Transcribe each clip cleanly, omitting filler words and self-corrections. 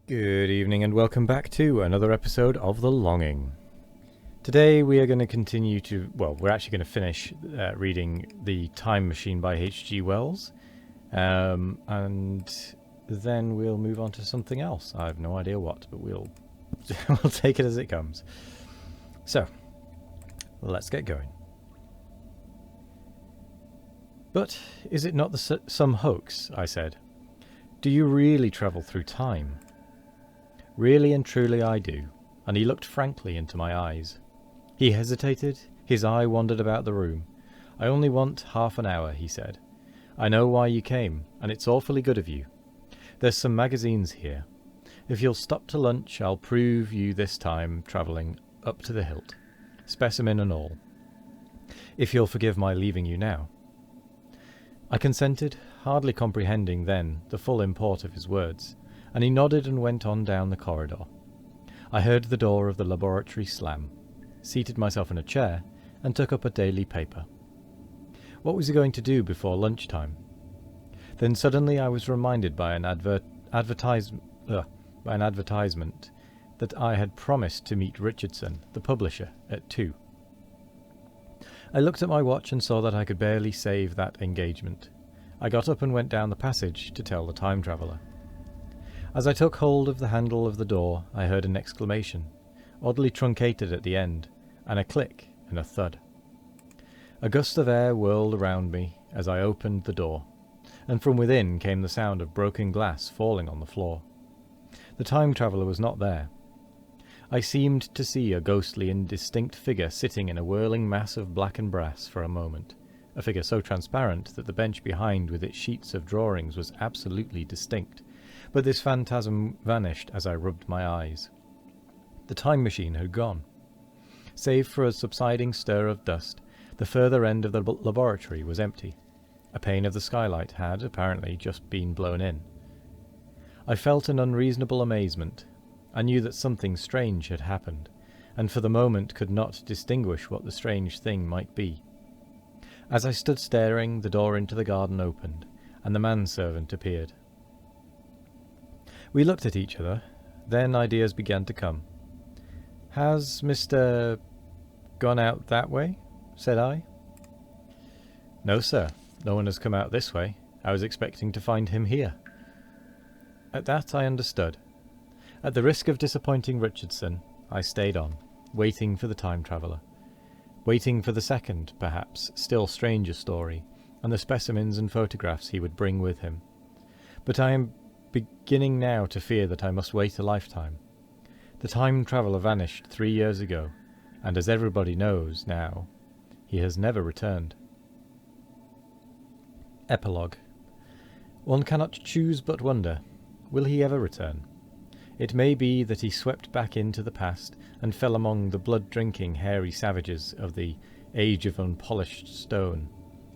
Good evening and welcome back to another episode of The Longing. Today we are going to continue to, we're actually going to finish reading The Time Machine by H.G. Wells, and then we'll move on to something else. I have no idea what, but we'll take it as it comes. So, let's get going. But is it not some hoax, I said. Do you really travel through time? Really and truly I do, and he looked frankly into my eyes. He hesitated, his eye wandered about the room. I only want half an hour, he said. I know why you came, and it's awfully good of you. There's some magazines here. If you'll stop to lunch, I'll prove you this time travelling up to the hilt, specimen and all. If you'll forgive my leaving you now. I consented, hardly comprehending then the full import of his words, and he nodded and went on down the corridor. I heard the door of the laboratory slam, seated myself in a chair, and took up a daily paper. What was he going to do before lunchtime? Then suddenly I was reminded by an advertisement that I had promised to meet Richardson, the publisher, at 2. I looked at my watch and saw that I could barely save that engagement. I got up and went down the passage to tell the time traveller. As I took hold of the handle of the door, I heard an exclamation, oddly truncated at the end, and a click and a thud. A gust of air whirled around me as I opened the door, and from within came the sound of broken glass falling on the floor. The time traveller was not there. I seemed to see a ghostly indistinct figure sitting in a whirling mass of black and brass for a moment, a figure so transparent that the bench behind with its sheets of drawings was absolutely distinct. But this phantasm vanished as I rubbed my eyes. The time machine had gone. Save for a subsiding stir of dust, the further end of the laboratory was empty. A pane of the skylight had, apparently, just been blown in. I felt an unreasonable amazement. I knew that something strange had happened, and for the moment could not distinguish what the strange thing might be. As I stood staring, the door into the garden opened, and the manservant appeared. We looked at each other, then ideas began to come. "Has Mr. gone out that way?" said I. "No, sir. No one has come out this way. I was expecting to find him here." At that I understood. At the risk of disappointing Richardson, I stayed on, waiting for the time traveller. Waiting for the second, perhaps, still stranger story, and the specimens and photographs he would bring with him. But I am beginning now to fear that I must wait a lifetime. The time traveller vanished 3 years ago, and as everybody knows now, he has never returned. Epilogue. One cannot choose but wonder, will he ever return? It may be that he swept back into the past and fell among the blood-drinking, hairy savages of the age of unpolished stone,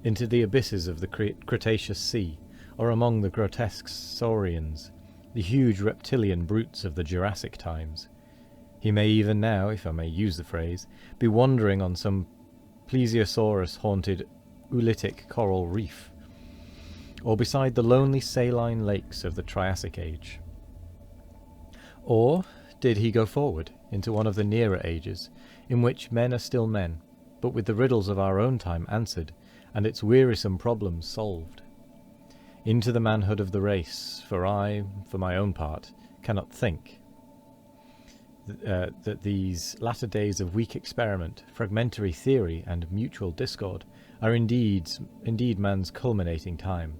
into the abysses of the Cretaceous Sea, or among the grotesque saurians, the huge reptilian brutes of the Jurassic times. He may even now, if I may use the phrase, be wandering on some plesiosaurus-haunted oolitic coral reef, or beside the lonely saline lakes of the Triassic Age. Or did he go forward into one of the nearer ages, in which men are still men, but with the riddles of our own time answered, and its wearisome problems solved? Into the manhood of the race, for I, for my own part, cannot think that these latter days of weak experiment, fragmentary theory, and mutual discord are indeed man's culminating time.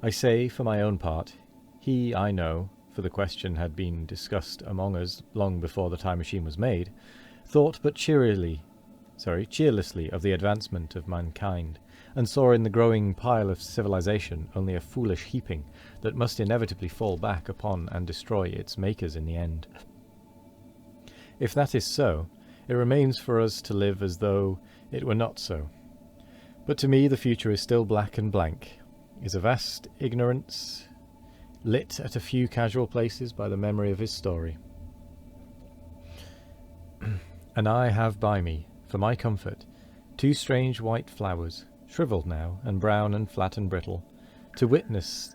I say, for my own part, he, I know, for the question had been discussed among us long before the time machine was made, thought but cheerlessly of the advancement of mankind, and saw in the growing pile of civilization only a foolish heaping that must inevitably fall back upon and destroy its makers in the end. If that is so, it remains for us to live as though it were not so. But to me the future is still black and blank, is a vast ignorance, lit at a few casual places by the memory of his story. And I have by me, for my comfort, 2 strange white flowers, shriveled now, and brown and flat and brittle, to witness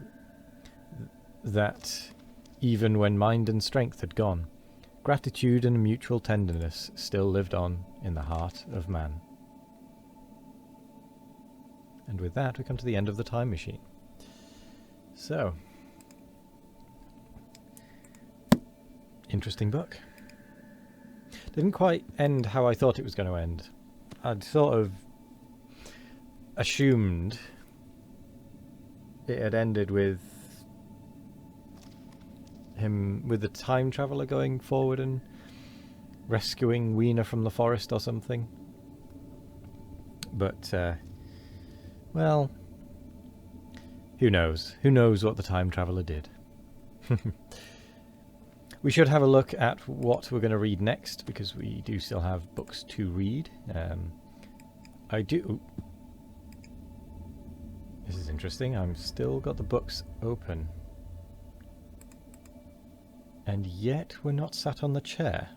that Even when mind and strength had gone, gratitude and mutual tenderness still lived on in the heart of man. And with that, we come to the end of the time machine. So, interesting book. Didn't quite end how I thought it was going to end. I'd sort of assumed it had ended with him, with the time traveller going forward and rescuing Weena from the forest or something. But, well, who knows? Who knows what the time traveller did? We should have a look at what we're going to read next, because we do still have books to read. I do... This is interesting. I've still got the books open. And yet we're not sat on the chair.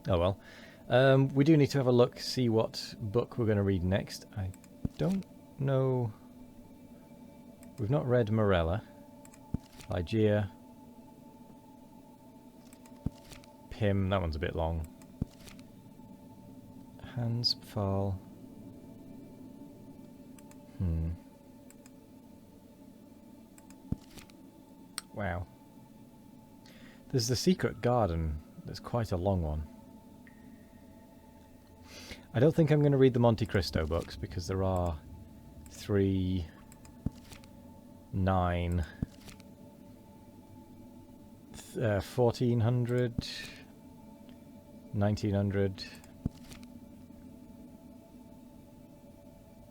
Oh well. We do need to have a look, see what book we're going to read next. I don't know... We've not read Morella. Ligeia. Pym, that one's a bit long. Hans Pfahl. Wow. There's the Secret Garden. That's quite a long one. I don't think I'm going to read the Monte Cristo books, because there are 3, 9... 1400, 1900,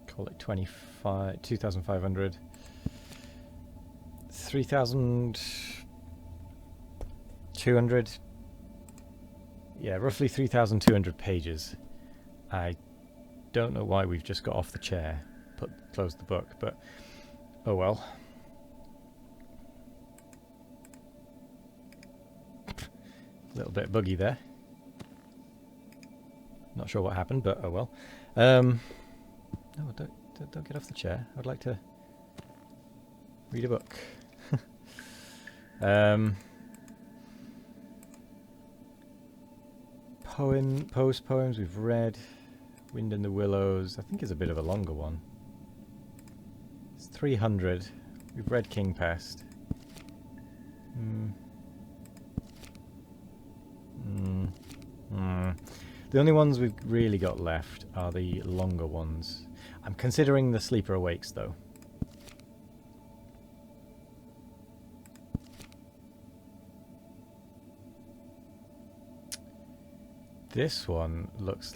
call it 2500, 3200, yeah, roughly 3200 pages. I don't know why we've just got off the chair, closed the book, but oh well. A little bit buggy there. Not sure what happened, but oh well. No, don't get off the chair. I'd like to read a book. Poems we've read. Wind in the Willows, I think is a bit of a longer one. It's 300. We've read King Pest. The only ones we've really got left are the longer ones. I'm considering The Sleeper Awakes, though. This one looks...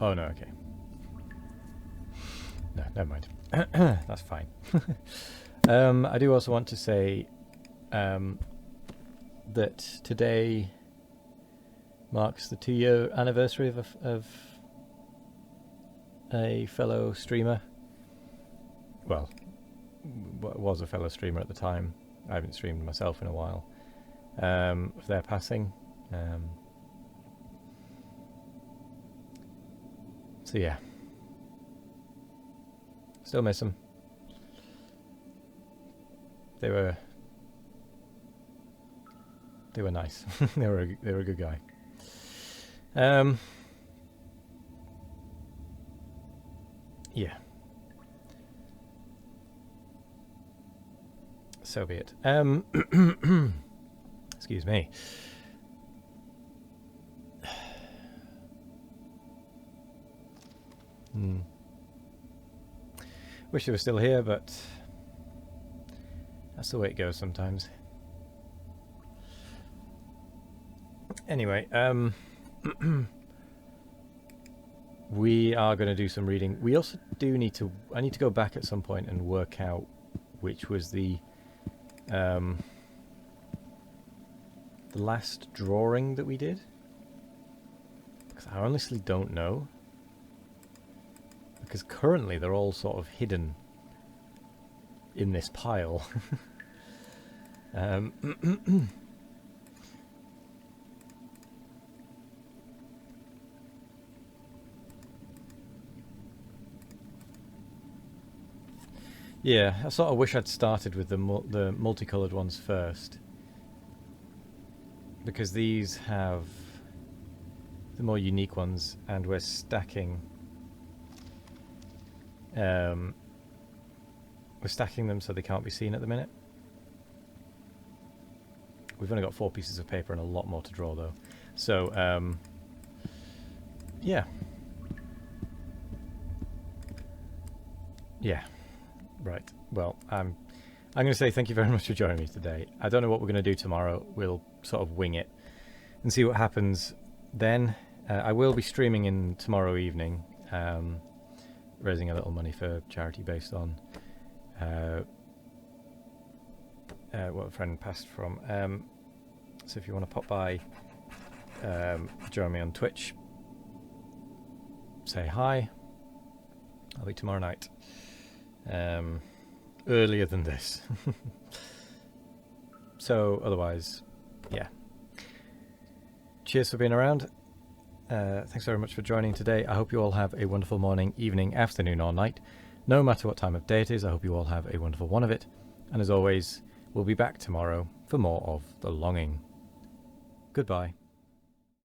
Oh, no, okay. No, never mind. That's fine. I do also want to say that today marks the 2-year anniversary of a fellow streamer. Well, was a fellow streamer at the time. I haven't streamed myself in a while. Of their passing. So yeah. Still miss them. They were nice. they were a good guy. Yeah. So be it. Excuse me. Wish they were still here, but that's the way it goes sometimes. Anyway, we are going to do some reading. We also do need to... I need to go back at some point and work out which was the last drawing that we did. Because I honestly don't know. Because currently they're all sort of hidden in this pile. Yeah, I sort of wish I'd started with the multicoloured ones first, because these have the more unique ones, and we're stacking. We're stacking them so they can't be seen at the minute. We've only got 4 pieces of paper and a lot more to draw, though. So, yeah. Yeah. Right. Well, I'm going to say thank you very much for joining me today. I don't know what we're going to do tomorrow. We'll sort of wing it and see what happens then. I will be streaming in tomorrow evening, raising a little money for charity based on what a friend passed from. So if you want to pop by, join me on Twitch, say hi. I'll be tomorrow night. Earlier than this. So otherwise, yeah. Cheers for being around. Thanks very much for joining today. I hope you all have a wonderful morning, evening, afternoon, or night. No matter what time of day it is, I hope you all have a wonderful one of it. And as always, we'll be back tomorrow for more of The Longing. Goodbye.